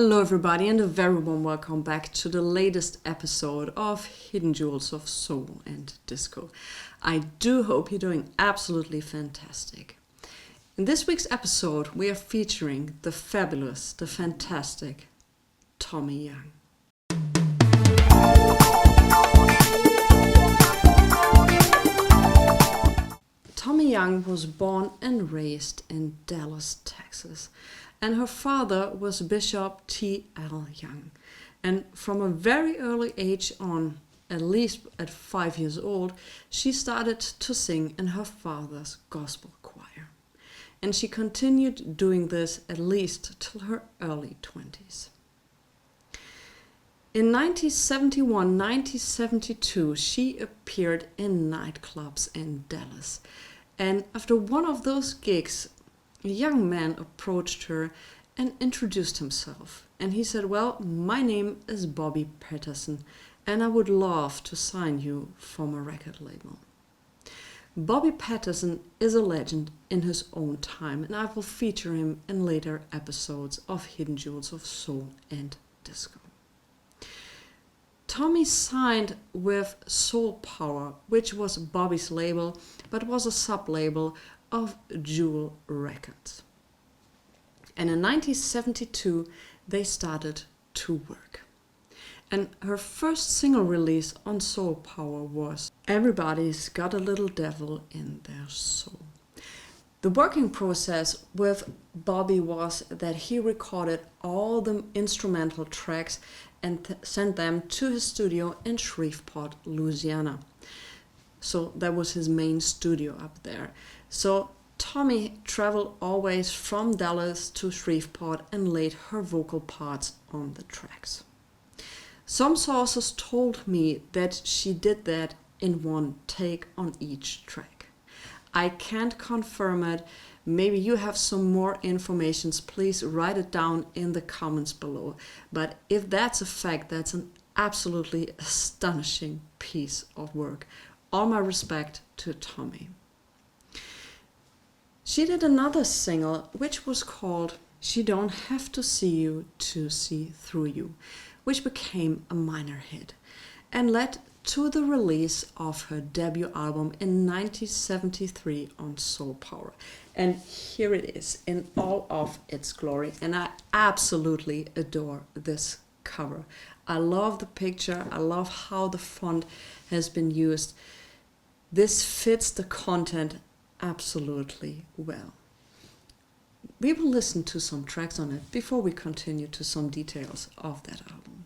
Hello everybody and a very warm welcome back to the latest episode of Hidden Jewels of Soul and Disco. I do hope you're doing absolutely fantastic. In this week's episode we are featuring the fabulous, the fantastic Tommie Young. Tommie Young was born and raised in Dallas, Texas. And her father was Bishop T.L. Young. And from a very early age on, at least at 5 years old, she started to sing in her father's gospel choir. And she continued doing this at least till her early 20s. In 1971-1972, she appeared in nightclubs in Dallas. And after one of those gigs, a young man approached her and introduced himself. And he said, "Well, my name is Bobby Patterson, and I would love to sign you for my record label." Bobby Patterson is a legend in his own time, and I will feature him in later episodes of Hidden Jewels of Soul and Disco. Tommie signed with Soul Power, which was Bobby's label, but was a sub-label of Jewel Records. And in 1972 they started to work. And her first single release on Soul Power was Everybody's Got a Little Devil in Their Soul. The working process with Bobby was that he recorded all the instrumental tracks and sent them to his studio in Shreveport, Louisiana. So that was his main studio up there. So Tommie traveled always from Dallas to Shreveport and laid her vocal parts on the tracks. Some sources told me that she did that in one take on each track. I can't confirm it. Maybe you have some more information. Please write it down in the comments below. But if that's a fact, that's an absolutely astonishing piece of work. All my respect to Tommie. She did another single which was called She Don't Have to See You to See Through You, which became a minor hit and led to the release of her debut album in 1973 on Soul Power. And here it is in all of its glory, and I absolutely adore this cover. I love the picture, I love how the font has been used. This fits the content absolutely well. We will listen to some tracks on it before we continue to some details of that album.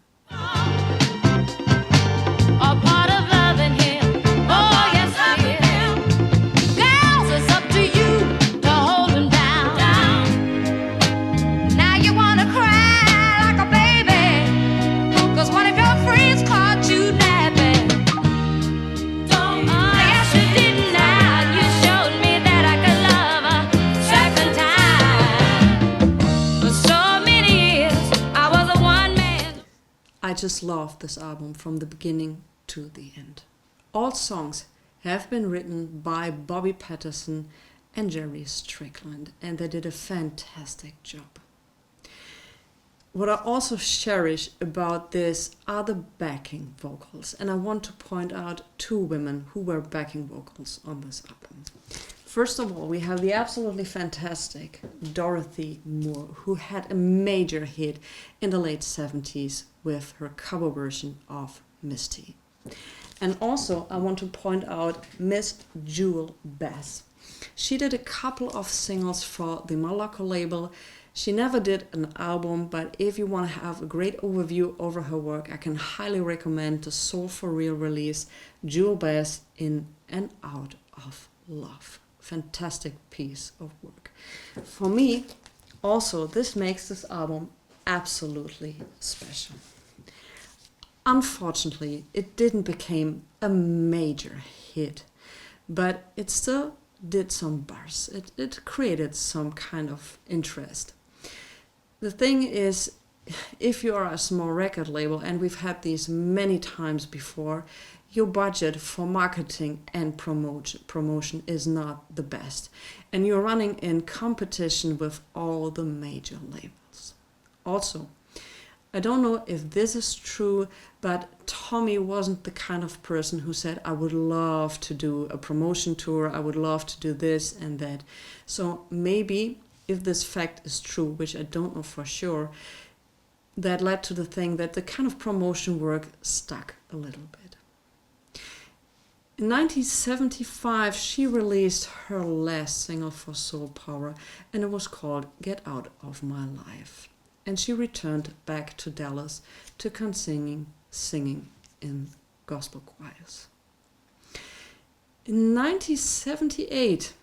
A part of loving him, oh yes I am. Girls, it's up to you to hold him down. Now you wanna cry like a baby, 'cause one of your friends caught you napping. Don't, oh yes you did now. You showed me that I could love a second time. For so many years I was a one man. I just love this album from the beginning to the end. All songs have been written by Bobby Patterson and Jerry Strickland, and they did a fantastic job. What I also cherish about this are the backing vocals, and I want to point out two women who were backing vocals on this album. First of all, we have the absolutely fantastic Dorothy Moore, who had a major hit in the late 70s with her cover version of Misty. And also, I want to point out Miss Jewel Bass. She did a couple of singles for the Moloko label. She never did an album, but if you want to have a great overview over her work, I can highly recommend the Soul for Real release, Jewel Bass In and Out of Love. Fantastic piece of work. For me, also, this makes this album absolutely special. Unfortunately, it didn't become a major hit, but it still did some buzz. It created some kind of interest. The thing is, if you are a small record label, and we've had these many times before, your budget for marketing and promotion is not the best. And you're running in competition with all the major labels. Also, I don't know if this is true, but Tommie wasn't the kind of person who said, I would love to do a promotion tour, I would love to do this and that. So maybe if this fact is true, which I don't know for sure, that led to the thing that the kind of promotion work stuck a little bit. In 1975, she released her last single for Soul Power, and it was called Get Out of My Life. And she returned back to Dallas to continue singing in gospel choirs. In 1978,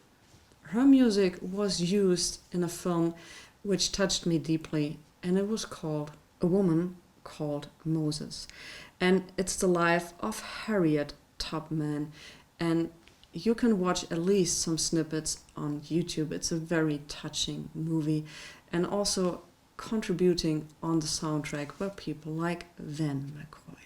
her music was used in a film which touched me deeply, and it was called A Woman Called Moses. And it's the life of Harriet Tubman, and you can watch at least some snippets on YouTube. It's a very touching movie, and also contributing on the soundtrack were people like Van McCoy.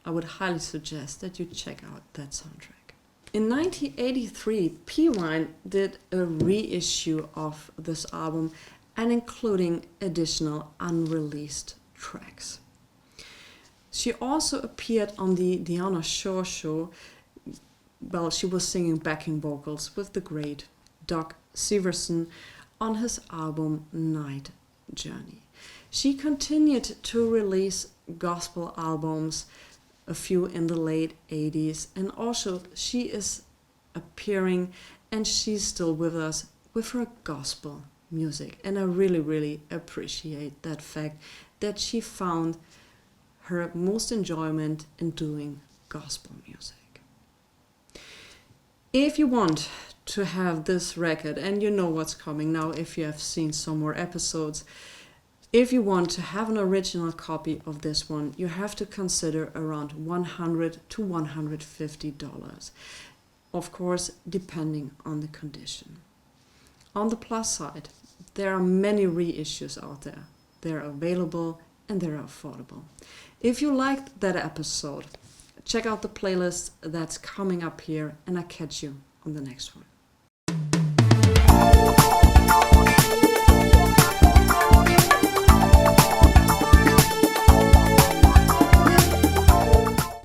I would highly suggest that you check out that soundtrack. In 1983, P. Wine did a reissue of this album and including additional unreleased tracks. She also appeared on the Diana Shore show. Well, she was singing backing vocals with the great Doug Severson on his album Night Journey. She continued to release gospel albums, a few in the late 80s, and also she is appearing and she's still with us with her gospel music. And I really, really appreciate that fact that she found her most enjoyment in doing gospel music. If you want to have this record, and you know what's coming now if you have seen some more episodes, if you want to have an original copy of this one, you have to consider around $100 to $150. Of course, depending on the condition. On the plus side, there are many reissues out there. They're available and they're affordable. If you liked that episode, check out the playlist that's coming up here, and I'll catch you on the next one.